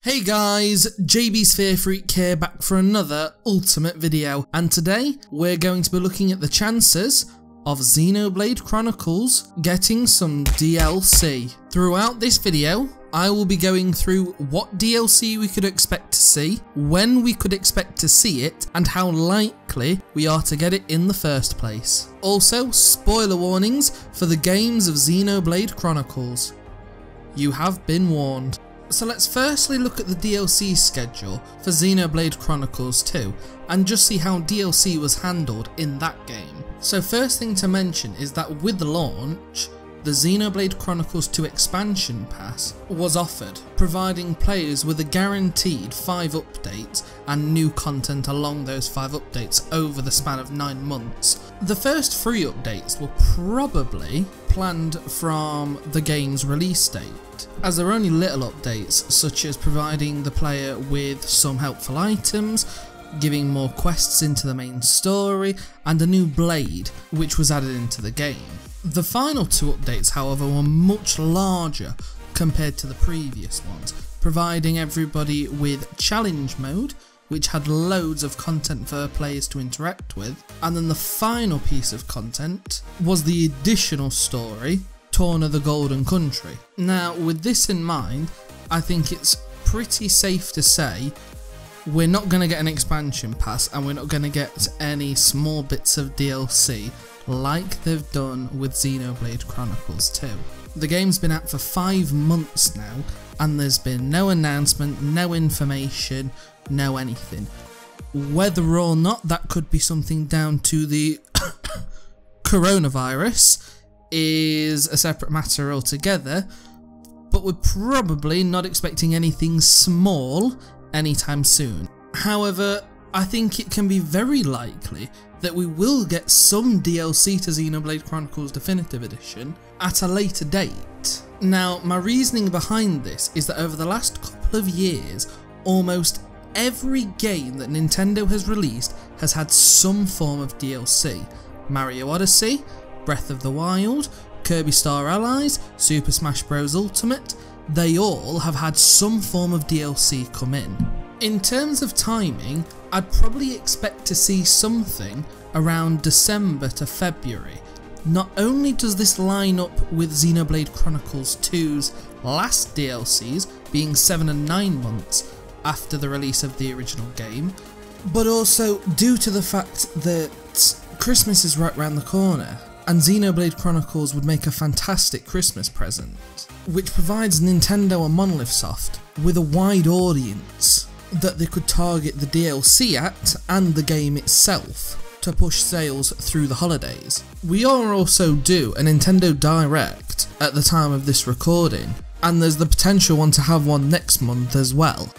Hey guys, JB Sphere Freak here, back for another Ultimate video, and today we're going to be looking at the chances of Xenoblade Chronicles getting some DLC. Throughout this video, I will be going through what DLC we could expect to see, when we could expect to see it, and how likely we are to get it in the first place. Also, spoiler warnings for the games of Xenoblade Chronicles. You have been warned. So let's firstly look at the DLC schedule for Xenoblade Chronicles 2 and just see how DLC was handled in that game. So first thing to mention is that with the launch, the Xenoblade Chronicles 2 expansion pass was offered, providing players with a guaranteed 5 updates and new content along those 5 updates over the span of 9 months. The first 3 updates were probably planned from the game's release date, as there are only little updates such as providing the player with some helpful items, giving more quests into the main story, and a new blade which was added into the game. The final 2 updates, however, were much larger compared to the previous ones, providing everybody with challenge mode, which had loads of content for players to interact with, and then the final piece of content was the additional story, Torn of the Golden Country. Now, with this in mind, I think it's pretty safe to say we're not going to get an expansion pass and we're not going to get any small bits of DLC like they've done with Xenoblade Chronicles 2. The game's been out for 5 months now and there's been no announcement, no information, no anything. Whether or not that could be something down to the coronavirus is a separate matter altogether, but we're probably not expecting anything small anytime soon. However, I think it can be very likely that we will get some DLC to Xenoblade Chronicles Definitive Edition at a later date. Now, my reasoning behind this is that over the last couple of years, almost every game that Nintendo has released has had some form of DLC. Mario Odyssey, Breath of the Wild, Kirby Star Allies, Super Smash Bros. Ultimate, they all have had some form of DLC come in. In terms of timing, I'd probably expect to see something around December to February. Not only does this line up with Xenoblade Chronicles 2's last DLCs being 7 and 9 months after the release of the original game, but also due to the fact that Christmas is right round the corner, and Xenoblade Chronicles would make a fantastic Christmas present, which provides Nintendo and Monolith Soft with a wide audience that they could target the DLC at and the game itself to push sales through the holidays. We are also due a Nintendo Direct at the time of this recording, and there's the potential one to have one next month as well.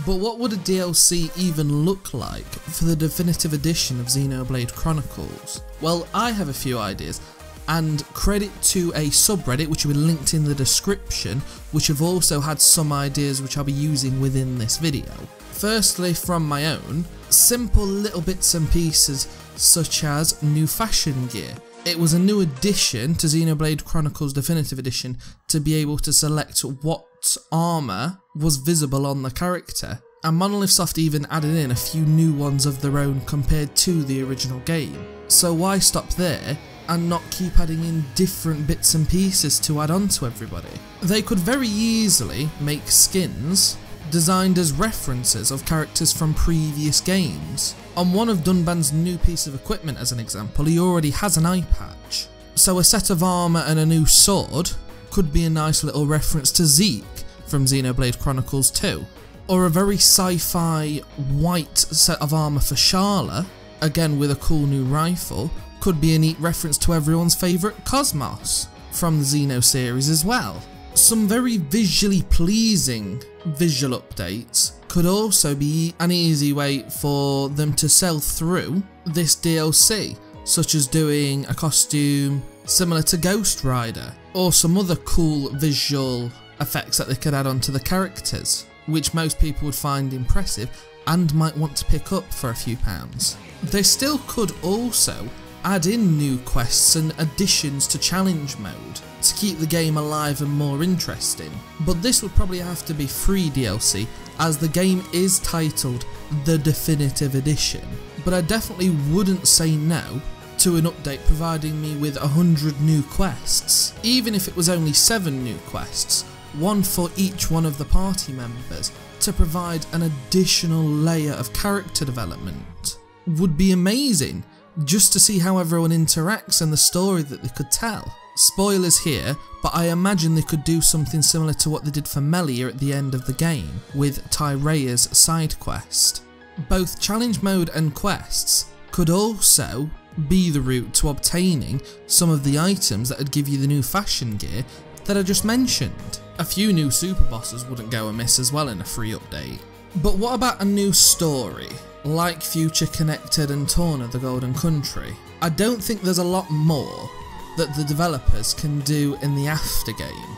But what would a DLC even look like for the definitive edition of Xenoblade Chronicles? Well, I have a few ideas, and credit to a subreddit which will be linked in the description, which have also had some ideas which I'll be using within this video. Firstly, from my own, simple little bits and pieces such as new fashion gear. It was a new addition to Xenoblade Chronicles Definitive Edition to be able to select what armour was visible on the character, and Monolith Soft even added in a few new ones of their own compared to the original game. So why stop there and not keep adding in different bits and pieces to add on to everybody? They could very easily make skins designed as references of characters from previous games. On one of Dunban's new piece of equipment, as an example, he already has an eye patch, so a set of armour and a new sword could be a nice little reference to Zeke from Xenoblade Chronicles 2, or a very sci-fi white set of armour for Sharla, again with a cool new rifle, could be a neat reference to everyone's favourite Cosmos from the Xeno series as well. Some very visually pleasing visual updates could also be an easy way for them to sell through this DLC, such as doing a costume similar to Ghost Rider, or some other cool visual effects that they could add onto the characters, which most people would find impressive and might want to pick up for a few pounds. They still could also add in new quests and additions to challenge mode to keep the game alive and more interesting, but this would probably have to be free DLC as the game is titled the Definitive Edition, but I definitely wouldn't say no to an update providing me with 100 new quests, even if it was only 7 new quests, one for each one of the party members, to provide an additional layer of character development. Would be amazing, just to see how everyone interacts and the story that they could tell. Spoilers here, but I imagine they could do something similar to what they did for Melia at the end of the game, with Tyrea's side quest. Both challenge mode and quests could also be the route to obtaining some of the items that would give you the new fashion gear that I just mentioned. A few new super bosses wouldn't go amiss as well in a free update. But what about a new story, like Future Connected and Torna the Golden Country? I don't think there's a lot more that the developers can do in the aftergame,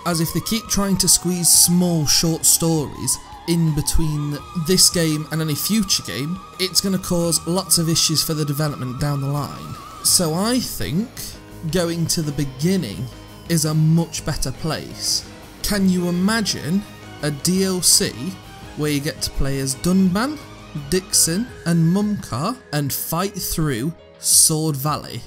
as if they keep trying to squeeze small short stories in between this game and any future game, it's going to cause lots of issues for the development down the line. So I think going to the beginning is a much better place. Can you imagine a DLC where you get to play as Dunban, Dixon and Mumkar and fight through Sword Valley?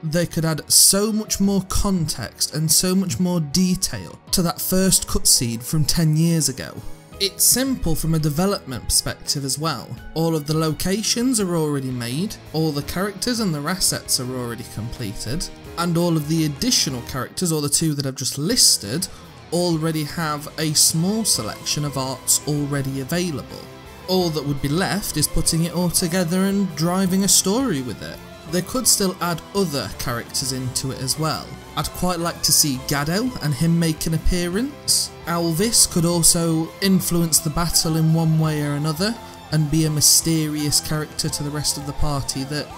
They could add so much more context and so much more detail to that first cutscene from 10 years ago. It's simple from a development perspective as well. All of the locations are already made, all the characters and their assets are already completed, and all of the additional characters, or the 2 that I've just listed, already have a small selection of arts already available. All that would be left is putting it all together and driving a story with it. They could still add other characters into it as well. I'd quite like to see Gaddo and him make an appearance. Alvis could also influence the battle in one way or another and be a mysterious character to the rest of the party that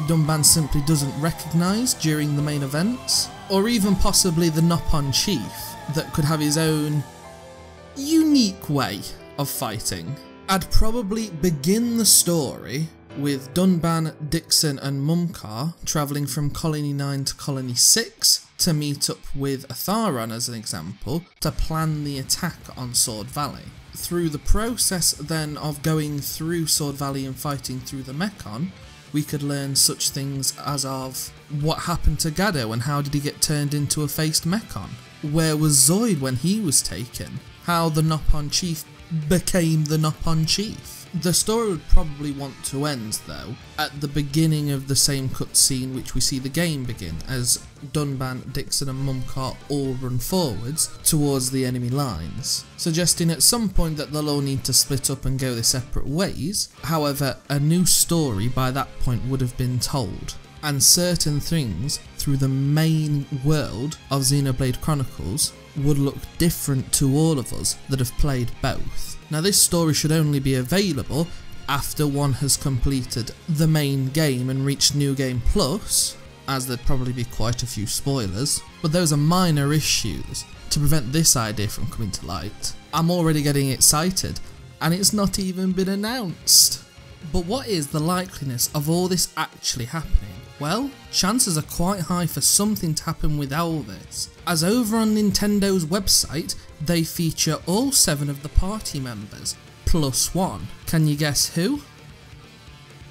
Dunban simply doesn't recognise during the main events. Or even possibly the Nopon Chief that could have his own unique way of fighting. I'd probably begin the story with Dunban, Dixon and Mumkar travelling from Colony 9 to Colony 6 to meet up with Atharon as an example to plan the attack on Sword Valley. Through the process then of going through Sword Valley and fighting through the Mechon, we could learn such things as of what happened to Gaddo and how did he get turned into a faced Mechon? Where was Zoid when he was taken? How the Nopon Chief became the Nopon Chief? The story would probably want to end, though, at the beginning of the same cutscene which we see the game begin, as Dunban, Dixon and Mumkar all run forwards towards the enemy lines, suggesting at some point that they'll all need to split up and go their separate ways. However, a new story by that point would have been told, and certain things through the main world of Xenoblade Chronicles would look different to all of us that have played both. Now this story should only be available after one has completed the main game and reached New Game Plus, as there'd probably be quite a few spoilers, but those are minor issues to prevent this idea from coming to light. I'm already getting excited, and it's not even been announced. But what is the likeliness of all this actually happening? Well, chances are quite high for something to happen with Elvis, as over on Nintendo's website they feature all 7 of the party members, plus 1. Can you guess who?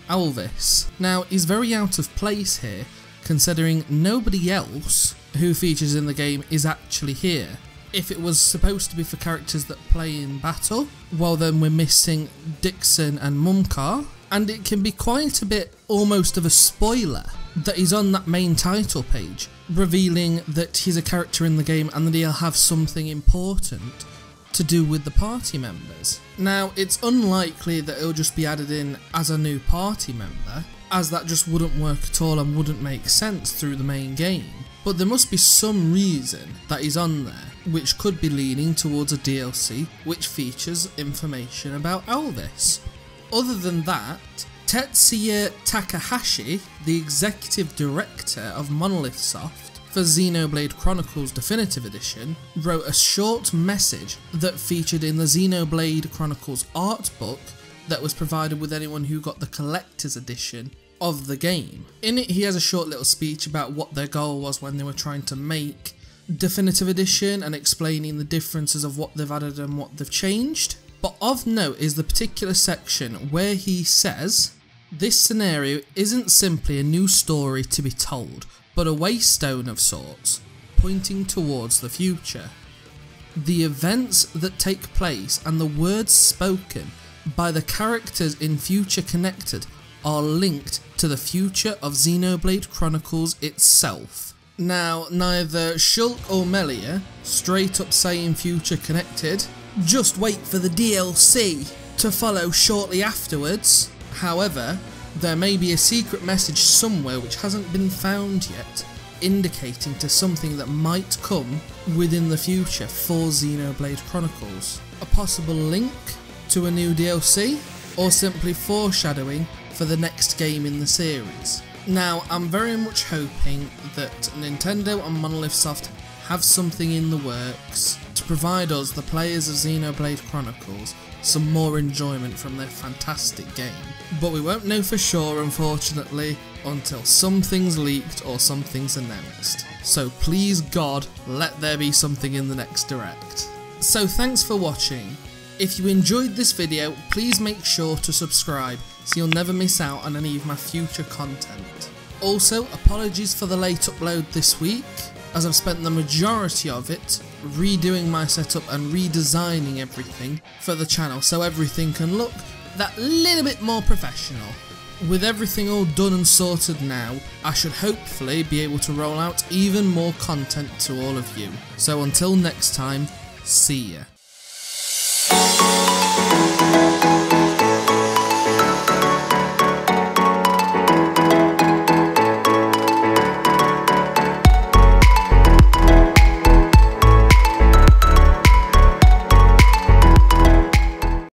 Elvis. Now, he's very out of place here, considering nobody else who features in the game is actually here. If it was supposed to be for characters that play in battle, well then we're missing Dixon and Mumkar, and it can be quite a bit almost of a spoiler that he's on that main title page, revealing that he's a character in the game and that he'll have something important to do with the party members. Now, it's unlikely that it'll just be added in as a new party member, as that just wouldn't work at all and wouldn't make sense through the main game. But there must be some reason that he's on there, which could be leaning towards a DLC which features information about Elvis. Other than that, Tetsuya Takahashi, the executive director of Monolith Soft for Xenoblade Chronicles Definitive Edition, wrote a short message that featured in the Xenoblade Chronicles art book that was provided with anyone who got the collector's edition of the game. In it, he has a short little speech about what their goal was when they were trying to make Definitive Edition and explaining the differences of what they've added and what they've changed. But of note is the particular section where he says, "This scenario isn't simply a new story to be told, but a waystone of sorts, pointing towards the future. The events that take place and the words spoken by the characters in Future Connected are linked to the future of Xenoblade Chronicles itself." Now, neither Shulk or Melia straight up say in Future Connected, "Just wait for the DLC to follow shortly afterwards." However, there may be a secret message somewhere which hasn't been found yet, indicating to something that might come within the future for Xenoblade Chronicles. A possible link to a new DLC, or simply foreshadowing for the next game in the series. Now, I'm very much hoping that Nintendo and Monolith Soft have something in the works to provide us, the players of Xenoblade Chronicles, some more enjoyment from their fantastic game. But we won't know for sure, unfortunately, until something's leaked or something's announced. So please God, let there be something in the next Direct. So thanks for watching. If you enjoyed this video, please make sure to subscribe so you'll never miss out on any of my future content. Also, apologies for the late upload this week, as I've spent the majority of it redoing my setup and redesigning everything for the channel so everything can look that little bit more professional. With everything all done and sorted now, I should hopefully be able to roll out even more content to all of you. So until next time, see ya.